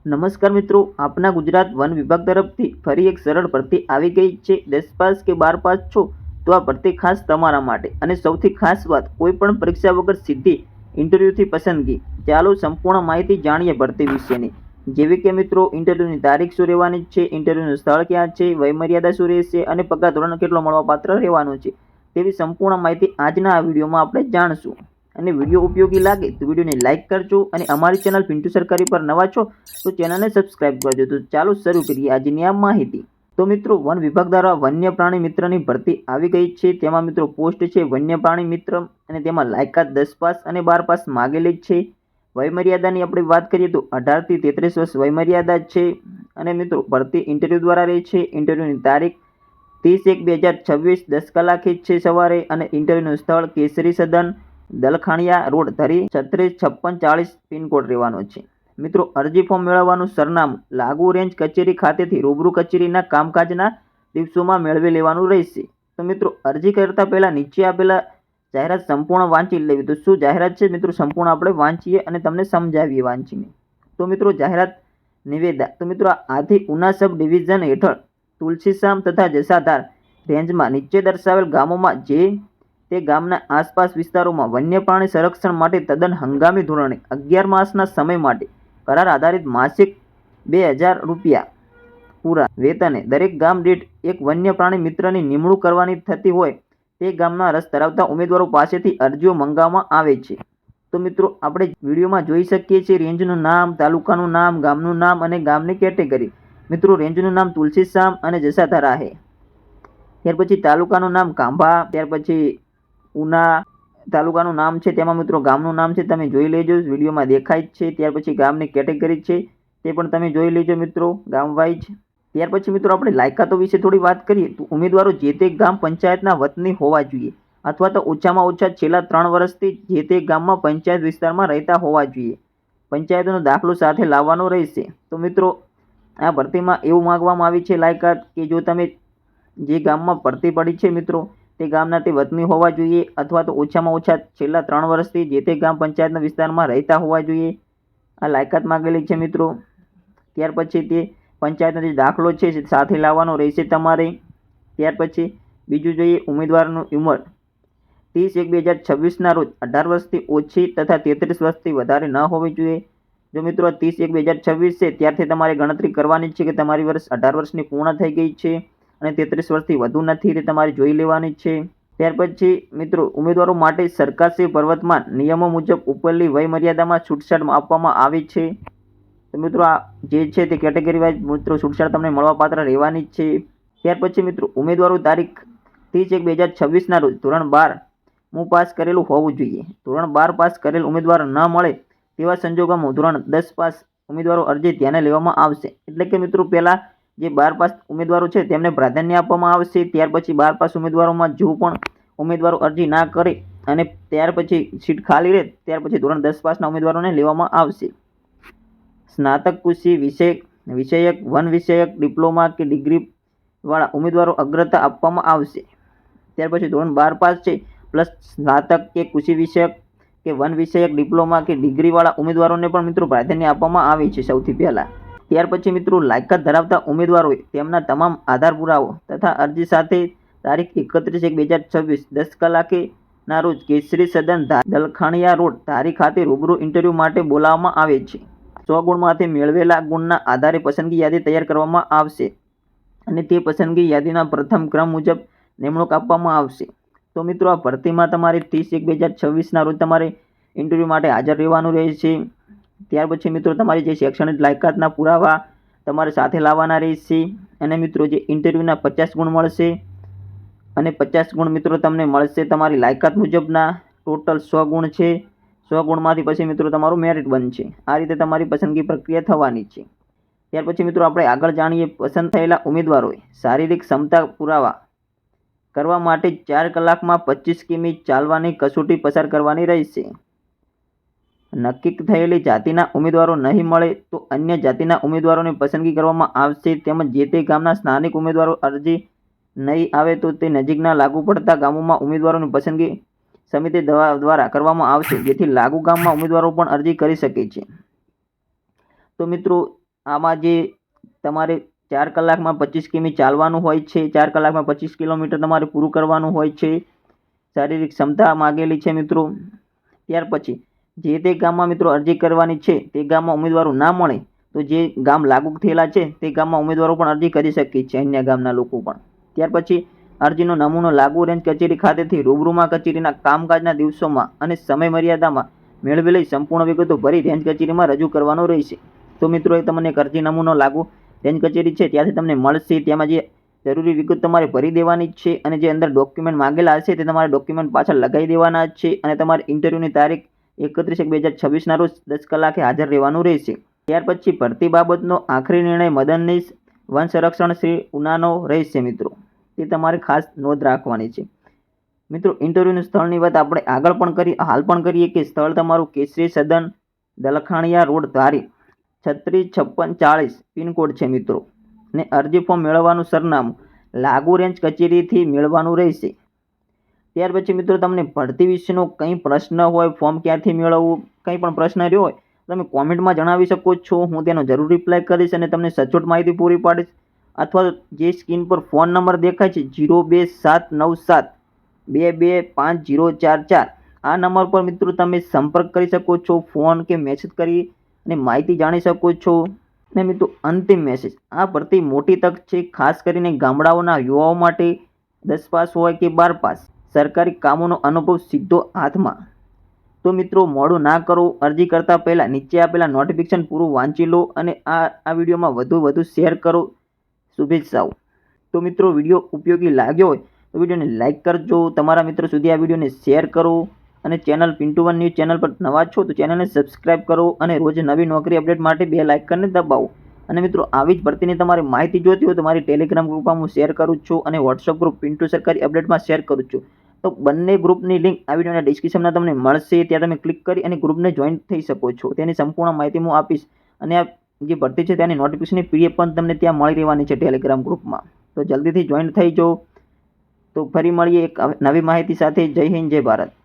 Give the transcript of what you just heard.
નમસ્કાર મિત્રો, આપના ગુજરાત વન વિભાગ તરફથી ફરી એક સરળ ભરતી આવી ગઈ છે। 10 પાસ કે 12 પાસ છો તો આ ભરતી ખાસ તમારા માટે। અને સૌથી ખાસ વાત, કોઈ પણ પરીક્ષા વગર સીધી ઇન્ટરવ્યુથી પસંદગી। ચાલો સંપૂર્ણ માહિતી જાણીએ ભરતી વિશેની। જેવી કે મિત્રો, ઇન્ટરવ્યુની તારીખ શું રહેવાની છે, ઇન્ટરવ્યુનું સ્થળ ક્યાં છે, વયમર્યાદા શું રહેશે અને પગાર ધોરણ કેટલો મળવાપાત્ર રહેવાનો છે, તેવી સંપૂર્ણ માહિતી આજના આ વિડીયોમાં આપણે જાણશું। અને વિડીયો ઉપયોગી લાગે તો વિડીયોને લાઇક કરજો અને અમારી ચેનલ પિન્ટુ સરકારી પર નવા છો તો ચેનલને સબસ્ક્રાઇબ કરજો। તો ચાલો શરૂ કરીએ આજની આ માહિતી। તો મિત્રો, વન વિભાગ દ્વારા વન્ય પ્રાણી મિત્રની ભરતી આવી ગઈ છે। તેમાં મિત્રો પોસ્ટ છે વન્ય પ્રાણી મિત્ર અને તેમાં લાયકાત 10 પાસ અને 12 પાસ માગેલી છે। વયમર્યાદાની આપણે વાત કરીએ તો 18 થી 33 વર્ષ વયમર્યાદા છે। અને મિત્રો ભરતી ઇન્ટરવ્યુ દ્વારા રહી છે। ઇન્ટરવ્યુની તારીખ 30/1/2026 10 કલાકે છે સવારે। અને ઇન્ટરવ્યુનું સ્થળ કેસરી સદન, દલખાણિયા રોડ, ધરી 365640 પિનકોડ રહેવાનો છે। મિત્રો, અરજી ફોર્મ મેળવવાનું સરનામું લાગુ રેન્જ કચેરી ખાતેથી રૂબરૂ કચેરીના કામકાજના દિવસોમાં મેળવી લેવાનું રહેશે। તો મિત્રો, અરજી કરતા પહેલા નીચે આપેલા જાહેરાત સંપૂર્ણ વાંચી લેવી। તો શું જાહેરાત છે મિત્રો, સંપૂર્ણ આપણે વાંચીએ અને તમને સમજાવીએ વાંચીને। તો મિત્રો, જાહેરાત નિવેદા। તો મિત્રો, આથી ઉના સબ ડિવિઝન હેઠળ તુલસીશ્યામ તથા જસાધાર રેન્જમાં નીચે દર્શાવેલ ગામોમાં જે તે ગામના આસપાસ વિસ્તારોમાં વન્ય પ્રાણી સંરક્ષણ માટે તદ્દન હંગામી ધોરણે 11 માસના સમય માટે કરાર આધારિત માસિક 2000 રૂપિયા પૂરા વેતને દરેક ગામ દીઠ એક વન્ય પ્રાણી મિત્રની નિમણૂક કરવાની થતી હોય તે ગામના રસ ધરાવતા ઉમેદવારો પાસેથી અરજીઓ મંગાવવામાં આવે છે। તો મિત્રો, આપણે વિડીયોમાં જોઈ શકીએ છીએ રેન્જનું નામ, તાલુકાનું નામ, ગામનું નામ અને ગામની કેટેગરી। મિત્રો, રેન્જનું નામ તુલસીશ્યામ અને જસાધારા છે। ત્યાર પછી તાલુકાનું નામ કાંભા, ત્યાર પછી ઉના તાલુકાનું નામ છે, તેમાં મિત્રો ગામનું નામ છે, તમે જોઈ લેજો, વિડીયોમાં દેખાય જ છે। ત્યાર પછી ગામની કેટેગરી છે તે પણ તમે જોઈ લેજો મિત્રો, ગામ વાઇઝ। ત્યાર પછી મિત્રો, આપણે લાયકાતો વિશે થોડી વાત કરીએ તો ઉમેદવારો જે તે ગામ પંચાયતના વતની હોવા જોઈએ અથવા તો ઓછામાં ઓછા છેલ્લા 3 વર્ષથી જે તે ગામમાં પંચાયત વિસ્તારમાં રહેતા હોવા જોઈએ। પંચાયતનો દાખલો સાથે લાવવાનો રહેશે। તો મિત્રો, આ ભરતીમાં એવું માંગવામાં આવી છે લાયકાત કે જો તમે જે ગામમાં ભરતી પડી છે મિત્રો તે ગામના તે વતની હોવા જોઈએ અથવા તો ઓછામાં ઓછા છેલ્લા 3 વર્ષથી જે તે ગામ પંચાયતના વિસ્તારમાં રહેતા હોવા જોઈએ। આ લાયકાત માંગેલી છે મિત્રો। ત્યાર પછી તે પંચાયતનો જે દાખલો છે સાથે લાવવાનો રહેશે તમારે। ત્યાર પછી બીજું જોઈએ, ઉમેદવારનું ઉંમર 30/1/2026ના રોજ 18 વર્ષથી ઓછી તથા 33 વર્ષથી વધારે ન હોવી જોઈએ। જો મિત્રો 30/1/2026 છે ત્યારથી તમારે ગણતરી કરવાની છે કે તમારી વર્ષ 18 વર્ષની પૂર્ણ થઈ ગઈ છે અને 33 વર્ષથી વધુ નથી, તે તમારે જોઈ લેવાની છે। ત્યાર પછી મિત્રો, ઉમેદવારો માટે સરકારશ્રી પ્રવર્તમાન નિયમો મુજબ ઉપરની વયમર્યાદામાં છૂટછાટ આપવામાં આવી છે। તો મિત્રો, આ જે છે તે કેટેગરી વાઇઝ મિત્રો છૂટછાટ તમને મળવાપાત્ર રહેવાની જ છે। ત્યાર પછી મિત્રો, ઉમેદવારો તારીખ 30/1/2026ના રોજ ધોરણ 12 પાસ કરેલું હોવું જોઈએ। ધોરણ 12 પાસ કરેલ ઉમેદવાર ન મળે તેવા સંજોગોમાં ધોરણ 10 પાસ ઉમેદવારો અરજી ધ્યાને લેવામાં આવશે। એટલે કે મિત્રો, પહેલા જે 12 પાસ ઉમેદવારો છે તેમને પ્રાધાન્ય આપવામાં આવશે। ત્યાર પછી 12 પાસ ઉમેદવારોમાં જો પણ ઉમેદવારો અરજી ના કરે અને ત્યાર પછી સીટ ખાલી રહે ત્યાર પછી ધોરણ 10 પાસના ઉમેદવારોને લેવામાં આવશે। સ્નાતક કૃષિ વિષયક, વન વિષયક, ડિપ્લોમા કે ડિગ્રી વાળા ઉમેદવારો અગ્રતા આપવામાં આવશે। ત્યાર પછી ધોરણ 12 પાસ છે પ્લસ સ્નાતક કે કૃષિ વિષયક કે વન વિષયક, ડિપ્લોમા કે ડિગ્રી વાળા ઉમેદવારોને પણ મિત્રો પ્રાધાન્ય આપવામાં આવે છે સૌથી પહેલા। ત્યાર પછી મિત્રો, લાયકાત ધરાવતા ઉમેદવારોએ તેમના તમામ આધાર પુરાવો તથા અરજી સાથે તારીખ 31/1/2026 10 કલાકે ના રોજ કેસરી સદન, દલખાણિયા રોડ, ધારી ખાતે રૂબરૂ ઇન્ટરવ્યુ માટે બોલાવવામાં આવે છે। 100 ગુણમાંથી મેળવેલા ગુણના આધારે પસંદગી યાદી તૈયાર કરવામાં આવશે અને તે પસંદગી યાદીના પ્રથમ ક્રમ મુજબ નિમણૂક આપવામાં આવશે। તો મિત્રો, આ ભરતીમાં તમારે 30/1/2026ના રોજ તમારે ઇન્ટરવ્યુ માટે હાજર રહેવાનું રહેશે। ત્યાર પછી મિત્રો, તમારી જે શૈક્ષણિક લાયકાતના પુરાવા તમારે સાથે લાવવાના રહેશે। અને મિત્રો, જે ઇન્ટરવ્યુના 50 ગુણ મળશે અને 50 ગુણ મિત્રો તમને મળશે તમારી લાયકાત મુજબના। ટોટલ 100 ગુણ છે। 100 ગુણમાંથી પછી મિત્રો તમારું મેરિટ બનશે। આ રીતે તમારી પસંદગી પ્રક્રિયા થવાની છે। ત્યાર પછી મિત્રો, આપણે આગળ જાણીએ, પસંદ થયેલા ઉમેદવારોએ શારીરિક ક્ષમતા પુરાવા કરવા માટે 4 કલાકમાં 25 કિમી ચાલવાની કસોટી પસાર કરવાની રહેશે। નક્કી થયેલી જાતિના ઉમેદવારો નહીં મળે તો અન્ય જાતિના ઉમેદવારોની પસંદગી કરવામાં આવશે। તેમજ જે તે ગામના સ્થાનિક ઉમેદવારો અરજી નહીં આવે તો તે નજીકના લાગુ પડતા ગામોમાં ઉમેદવારોની પસંદગી સમિતિ દ્વારા કરવામાં આવશે, જેથી લાગુ ગામમાં ઉમેદવારો પણ અરજી કરી શકે છે। તો મિત્રો, આમાં જે તમારે 4 કલાકમાં 25 કિમી ચાલવાનું હોય છે, 4 કલાકમાં 25 કિલોમીટર તમારે પૂરું કરવાનું હોય છે, શારીરિક ક્ષમતા માગેલી છે મિત્રો. ત્યાર પછી જે તે ગામમાં મિત્રો અરજી કરવાની છે, તે ગામમાં ઉમેદવારો ના મળે તો જે ગામ લાગુ થયેલા છે તે ગામમાં ઉમેદવારો પણ અરજી કરી શકે છે, અન્ય ગામના લોકો પણ. ત્યાર પછી અરજીનો નમૂનો લાગુ રેન્જ કચેરી ખાતેથી રૂબરૂમાં કચેરીના કામકાજના દિવસોમાં અને સમય મર્યાદામાં મેળવેલી સંપૂર્ણ વિગતો ભરી રેન્જ કચેરીમાં રજૂ કરવાનો રહેશે. તો મિત્રો એ તમને એક અરજી નમૂનો લાગુ રેન્જ કચેરી છે ત્યાંથી તમને મળશે. તેમાં જે જરૂરી વિગત તમારે ભરી દેવાની છે અને જે અંદર ડોક્યુમેન્ટ માંગેલા હશે તે તમારે ડોક્યુમેન્ટ પાછળ લગાવી દેવાના છે અને તમારે ઇન્ટરવ્યૂની તારીખ 31/1/2026ના રોજ 10 કલાકે હાજર રહેવાનું રહેશે. ત્યાર પછી ભરતી બાબતનો આખરી નિર્ણય મદનનીશ વન સંરક્ષણ શ્રી ઉનાનો રહેશે મિત્રો. તે તમારે ખાસ નોંધ રાખવાની છે મિત્રો. ઇન્ટરવ્યૂનું સ્થળની વાત આપણે આગળ પણ હાલ પણ કરીએ કે સ્થળ તમારું કેસરી સદન, દલખાણીયા રોડ, ધારી 365640 પિનકોડ છે મિત્રો. ને અરજી ફોર્મ મેળવવાનું સરનામું લાગુ રેન્જ કચેરીથી મેળવવાનું રહેશે. ત્યાર પછી મિત્રો તમને ભરતી વિશેનો કંઈ પ્રશ્ન હોય, ફોર્મ ક્યાંથી મેળવવું, કંઈ પણ પ્રશ્ન રહ્યો હોય તમે કોમેન્ટમાં જણાવી શકો છો. હું તેનો જરૂર રિપ્લાય કરીશ અને તમને સચોટ માહિતી પૂરી પાડીશ. અથવા જે સ્ક્રીન પર ફોન નંબર દેખાય છે 02797225044 આ નંબર પર મિત્રો તમે સંપર્ક કરી શકો છો, ફોન કે મેસેજ કરી અને માહિતી જાણી શકો છો. ને મિત્રો અંતિમ મેસેજ, આ ભરતી મોટી તક છે ખાસ કરીને ગામડાઓના યુવાઓ માટે. 10 પાસ હોય કે 12 પાસ, સરકારી કામોનો અનુભવ સીધો હાથમાં. તો મિત્રો મોડું ના કરો. અરજી કરતાં પહેલાં નીચે આપેલા નોટિફિકેશન પૂરું વાંચી લો અને આ વિડીયોમાં વધુ શેર કરો. શુભેચ્છાઓ. તો મિત્રો વિડીયો ઉપયોગી લાગ્યો હોય તો વિડીયોને લાઇક કરજો, તમારા મિત્રો સુધી આ વિડીયોને શેર કરો અને channel Pintu one news channel પર નવા છો તો ચેનલને સબસ્ક્રાઇબ કરો અને રોજ નવી નોકરી અપડેટ માટે બેલ આઇકનને દબાવો. અને મિત્રો આવી જ ભરતીની તમારે માહિતી જોઈતી હોય તો મારી ટેલિગ્રામ ગ્રુપમાં હું શેર કરું છું અને વોટ્સઅપ ગ્રુપ પિન્ટુ સરકારી અપડેટમાં શેર કરું છું. તો બંને ગ્રુપની લિંક આ વિડીયોના ડિસ્ક્રિપ્શનમાં તમને મળશે. ત્યાં તમે ક્લિક કરી અને ગ્રુપને જોઈન થઈ શકો છો. તેની સંપૂર્ણ માહિતી હું આપીશ અને આ જે ભરતી છે તેની નોટિફિકેશનની પીડીએફ પણ તમને ત્યાં મળી રહેવાની છે ટેલિગ્રામ ગ્રુપમાં. તો જલ્દીથી જોઈન થઈ જાઓ. તો ફરી મળીએ એક નવી માહિતી સાથે. જય હિન્દ, જય ભારત.